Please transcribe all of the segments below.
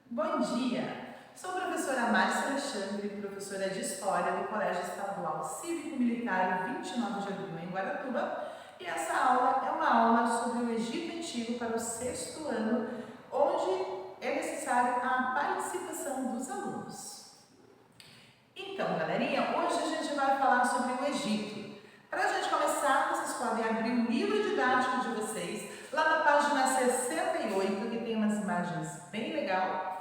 Bom dia! Sou a professora Márcia Alexandre, professora de História do Colégio Estadual Cívico-Militar 29 de Abril em Guaratuba, e essa aula é uma aula sobre o Egito Antigo para o 6º ano, onde é necessária a participação dos alunos. Então, galerinha, hoje a gente vai falar sobre o Egito. Para a gente começar, vocês podem abrir o livro didático de vocês, lá na página 68, que tem umas imagens bem legais.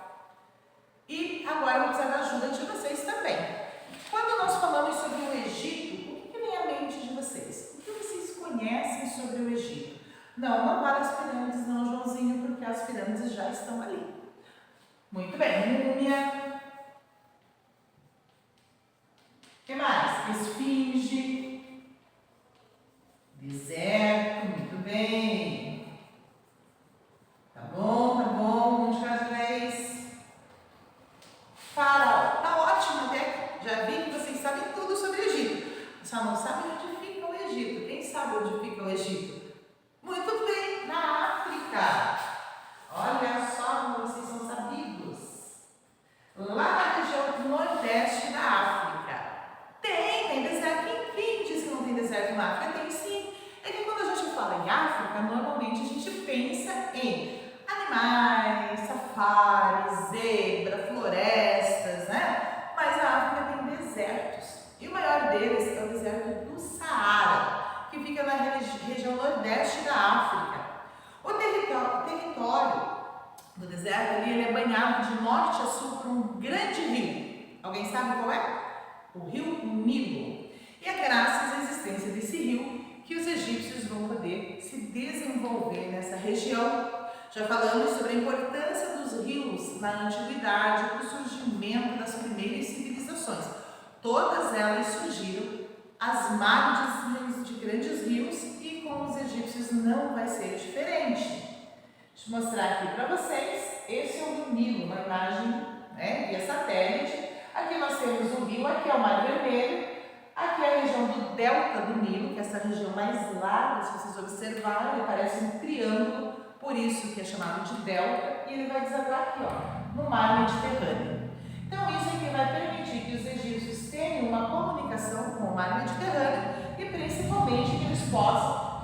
E agora vamos precisar da ajuda de vocês também. Quando nós falamos sobre o Egito, o que vem à mente de vocês? O que vocês conhecem sobre o Egito? Não vale as pirâmides não, Joãozinho, porque as pirâmides já estão ali. Muito bem, múmia. O que mais? Esfinge. Deserto, muito bem. Tá bom, vamos de cada vez. Faraó, tá ótimo até, já vi que vocês sabem tudo sobre o Egito, só não sabem onde fica o Egito. Quem sabe onde fica o Egito? Muito bem, na África. Olha só como vocês são sabidos. Lá na região nordeste da África. Tem deserto. Quem disse que não tem deserto na África? Tem sim. É que quando a gente fala em África, normalmente a gente pensa em animais, safaris, zebra, florestas, né? Mas a África tem desertos. E o maior deles é o deserto do Saara, que fica na região nordeste da África. O território do deserto ali, ele é banhado de norte a sul por um grande rio. Alguém sabe qual é? O rio Nilo. E é graças à existência desse rio que os egípcios vão poder se desenvolver nessa região. Já falamos sobre a importância dos rios na antiguidade para o surgimento das primeiras civilizações. Todas elas surgiram às margens de grandes rios e com os egípcios não vai ser diferente. Deixa eu mostrar aqui para vocês. Esse é o rio Nilo, uma imagem, né, via satélite. Aqui nós temos o rio, aqui é o Mar Vermelho. Aqui é a região do delta do Nilo, que é essa região mais larga, se vocês observarem, ele parece um triângulo, por isso que é chamado de delta, e ele vai desaguar aqui, ó, no mar Mediterrâneo. Então isso aqui vai permitir que os egípcios tenham uma comunicação com o mar Mediterrâneo e principalmente que eles possam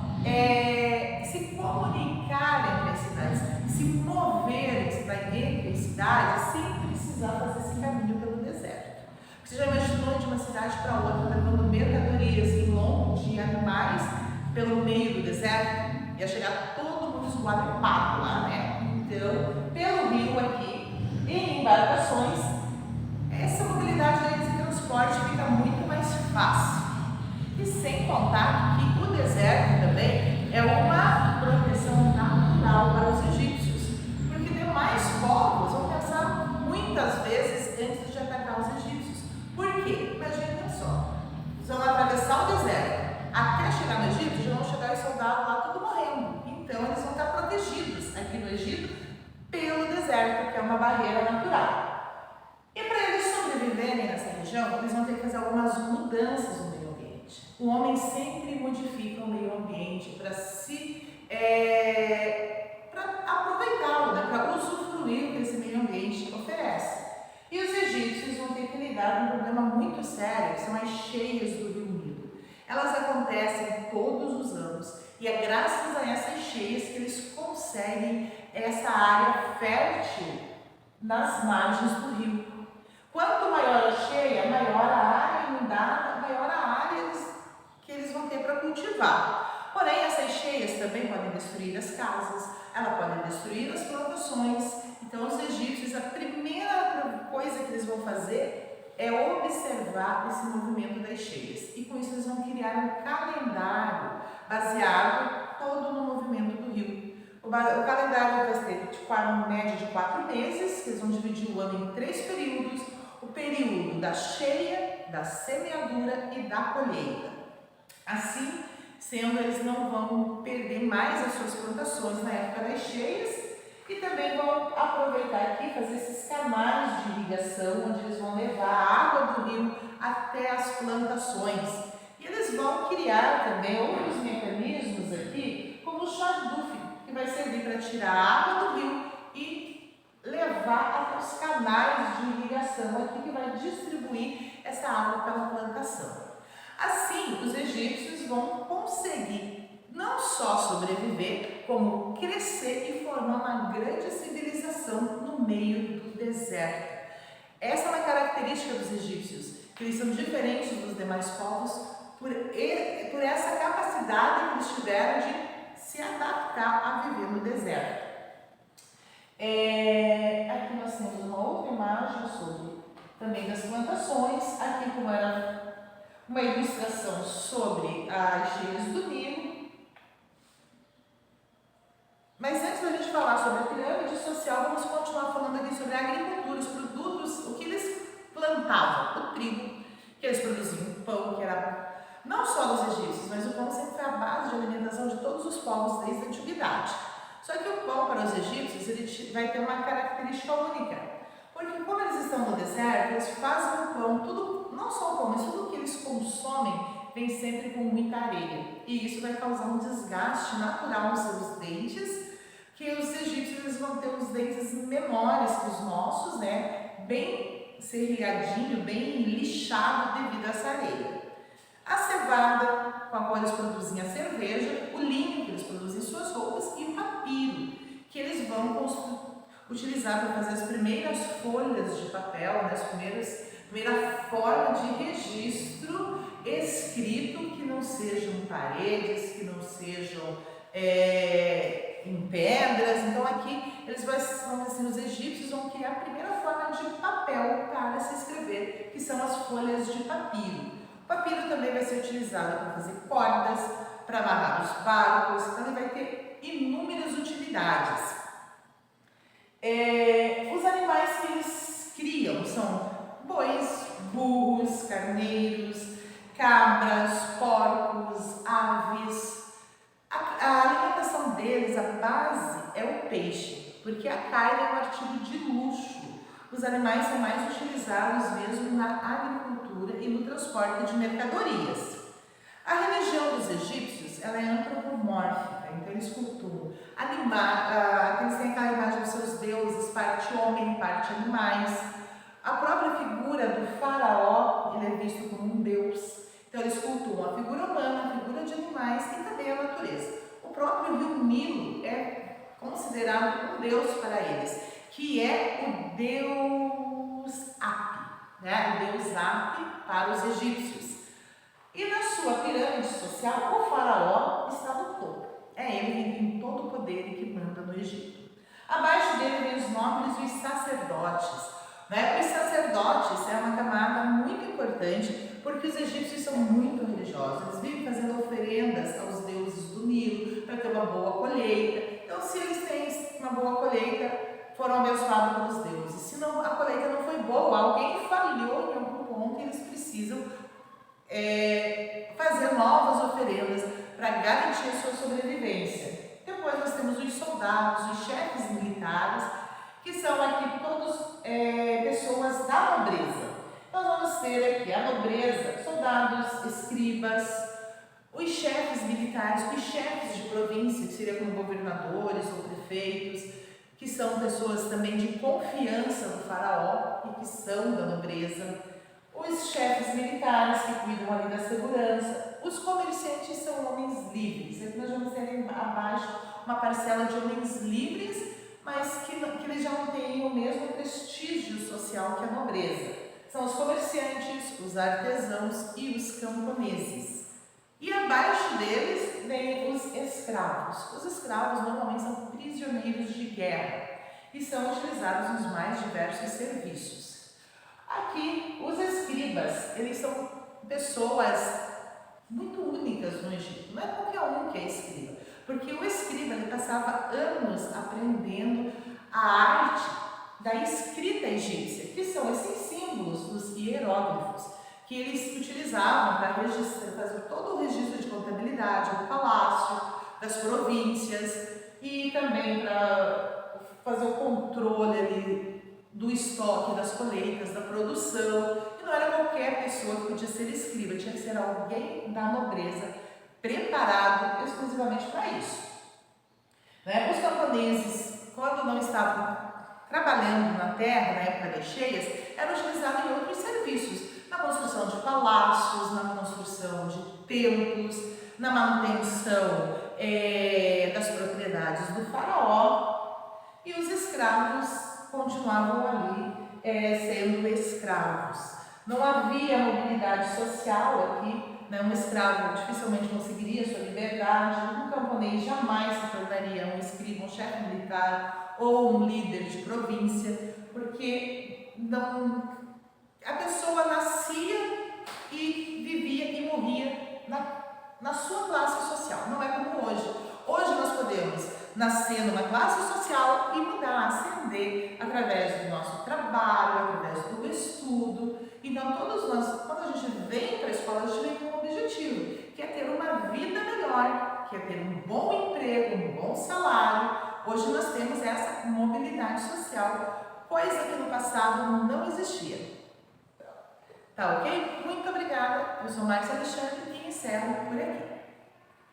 se comunicar entre as cidades, se mover entre as cidades sem precisar fazer esse caminho pelo deserto. Você já imaginou de uma cidade para outra levando mercadorias em lombo de animais pelo meio do deserto? Ia chegar todo mundo esgualepado lá, né? Então, pelo rio aqui, em embarcações, essa mobilidade de transporte fica muito mais fácil. E sem contar que o deserto também é uma proteção natural para os egípcios, porque demais povos vão pensar muitas vezes antes de atacar os egípcios. Por quê? Imaginem só, eles vão atravessar o deserto, até chegar no Egito, já vão chegar os soldados lá tudo morrendo. Então eles vão estar protegidos aqui no Egito pelo deserto, que é uma barreira natural. E para eles sobreviverem nessa região, eles vão ter que fazer algumas mudanças no meio ambiente. O homem sempre modifica o meio ambiente para para aproveitá-lo, né? Para usufruir o que esse meio ambiente oferece. E os egípcios vão ter que lidar com um problema muito sério, que são as cheias do rio Nilo. Elas acontecem todos os anos e é graças a essas cheias que eles conseguem essa área fértil nas margens do rio. Quanto maior a cheia, maior a área inundada, maior a área que eles vão ter para cultivar. Porém, essas cheias também podem destruir as casas, elas podem destruir as plantações. Então, os egípcios, a primeira coisa que eles vão fazer é observar esse movimento das cheias. E com isso eles vão criar um calendário baseado todo no movimento do rio. O calendário vai ter uma média de 4 meses, que eles vão dividir o ano em 3 períodos. O período da cheia, da semeadura e da colheita. Assim, sendo, eles não vão perder mais as suas plantações na época das cheias. E também vão aproveitar aqui, fazer esses canais de irrigação, onde eles vão levar a água do rio até as plantações. E eles vão criar também outros mecanismos aqui, como o chardufe, que vai servir para tirar a água do rio e levar canais de irrigação aqui que vai distribuir essa água pela plantação. Assim, os egípcios vão conseguir não só sobreviver, como crescer e formar uma grande civilização no meio do deserto. Essa é uma característica dos egípcios, que eles são diferentes dos demais povos por essa capacidade que eles tiveram de se adaptar a viver no deserto. Aqui nós temos uma outra imagem sobre também das plantações, aqui como era uma ilustração sobre as cheias do Nilo. Mas antes da gente falar sobre a pirâmide social, vamos continuar falando aqui sobre a agricultura, os produtos, o que eles plantavam, o trigo, que eles produziam, o pão, que era não só dos egípcios, mas o pão sempre foi a base de alimentação de todos os povos desde a antiguidade. Só que o pão para os egípcios ele vai ter uma característica única, porque como eles estão no deserto, eles fazem o pão, tudo, não só o pão, mas tudo que eles consomem vem sempre com muita areia, e isso vai causar um desgaste natural nos seus dentes, que os egípcios eles vão ter os dentes menores que os nossos, né? Bem serrilhadinho, bem lixado devido a essa areia. A cevada, com a qual eles produzem a cerveja, o linho, que eles produzem suas roupas, e o papiro, que eles vão utilizar para fazer as primeiras folhas de papel, né? Primeira forma de registro escrito, que não sejam paredes, que não sejam em pedras. Então aqui eles vão assim, os egípcios vão criar a primeira forma de papel para se escrever, que são as folhas de papiro. O papiro também vai ser utilizado para fazer cordas, para amarrar os barcos, então ele vai ter inúmeras utilidades. Os animais que eles criam são bois, burros, carneiros, cabras, porcos, aves. A alimentação deles, a base é o peixe, porque a carne é um artigo de luxo. Os animais são mais utilizados mesmo na agricultura e no transporte de mercadorias. A religião dos egípcios ela é antropomórfica, então eles cultuam eles têm aquela imagem dos seus deuses, parte homem, parte animais. A própria figura do faraó ele é visto como um deus. Então eles cultuam a figura humana, a figura de animais e também a natureza. O próprio rio Nilo é considerado um deus para eles, que é o deus Api, né? O deus Api para os egípcios. E na sua pirâmide social, o faraó está no topo. É ele que tem todo o poder e que manda no Egito. Abaixo dele vem os nobres e os sacerdotes. Os sacerdotes é uma camada muito importante, porque os egípcios são muito religiosos, eles vivem fazendo oferendas aos deuses do Nilo para ter uma boa colheita. Então, se eles têm uma boa colheita, foram abençoados pelos deuses. Se não, a colheita não foi boa, alguém falhou em algum ponto e eles precisam fazer novas oferendas para garantir a sua sobrevivência. Depois nós temos os soldados, os chefes militares, que são aqui todos pessoas da nobreza. Nós vamos ter aqui a nobreza, soldados, escribas, os chefes militares, os chefes de província, que seriam como governadores ou prefeitos, que são pessoas também de confiança do faraó e que são da nobreza. Os chefes militares que cuidam ali da segurança. Os comerciantes são homens livres. Aqui nós vamos ter abaixo uma parcela de homens livres, mas que eles já não têm o mesmo prestígio social que a nobreza. São os comerciantes, os artesãos e os camponeses. E abaixo deles vem os escravos. Os escravos normalmente são prisioneiros de guerra e são utilizados nos mais diversos serviços. Aqui, os escribas, eles são pessoas muito únicas no Egito. Não é qualquer um que é escriba, porque o escriba ele passava anos aprendendo a arte da escrita egípcia, que são esses símbolos dos hieróglifos, que eles utilizavam para fazer todo o registro de contabilidade do palácio, das províncias e também para fazer o controle ali do estoque, das colheitas, da produção. E não era qualquer pessoa que podia ser escriba, tinha que ser alguém da nobreza preparado exclusivamente para isso. Os camponeses, quando não estavam trabalhando na terra, na época das cheias, era utilizado em outros serviços, na construção de palácios, na construção de templos, na manutenção das propriedades do faraó, e os escravos continuavam ali sendo escravos. Não havia mobilidade social aqui, né? Um escravo dificilmente conseguiria sua liberdade, um camponês jamais se tornaria um escriba, um chefe militar ou um líder de província, porque a pessoa nascia e vivia e morria na sua classe social. Não é como hoje. Hoje nós podemos nascer numa classe social e mudar, ascender através do nosso trabalho, através do estudo. Então todos nós, quando a gente vem para a escola, a gente vem com um objetivo, que é ter uma vida melhor, que é ter um bom emprego, um bom salário. Hoje nós temos essa mobilidade social, coisa que no passado não existia. Tá ok? Muito obrigada. Eu sou Marcia Alexandre e encerro por aqui.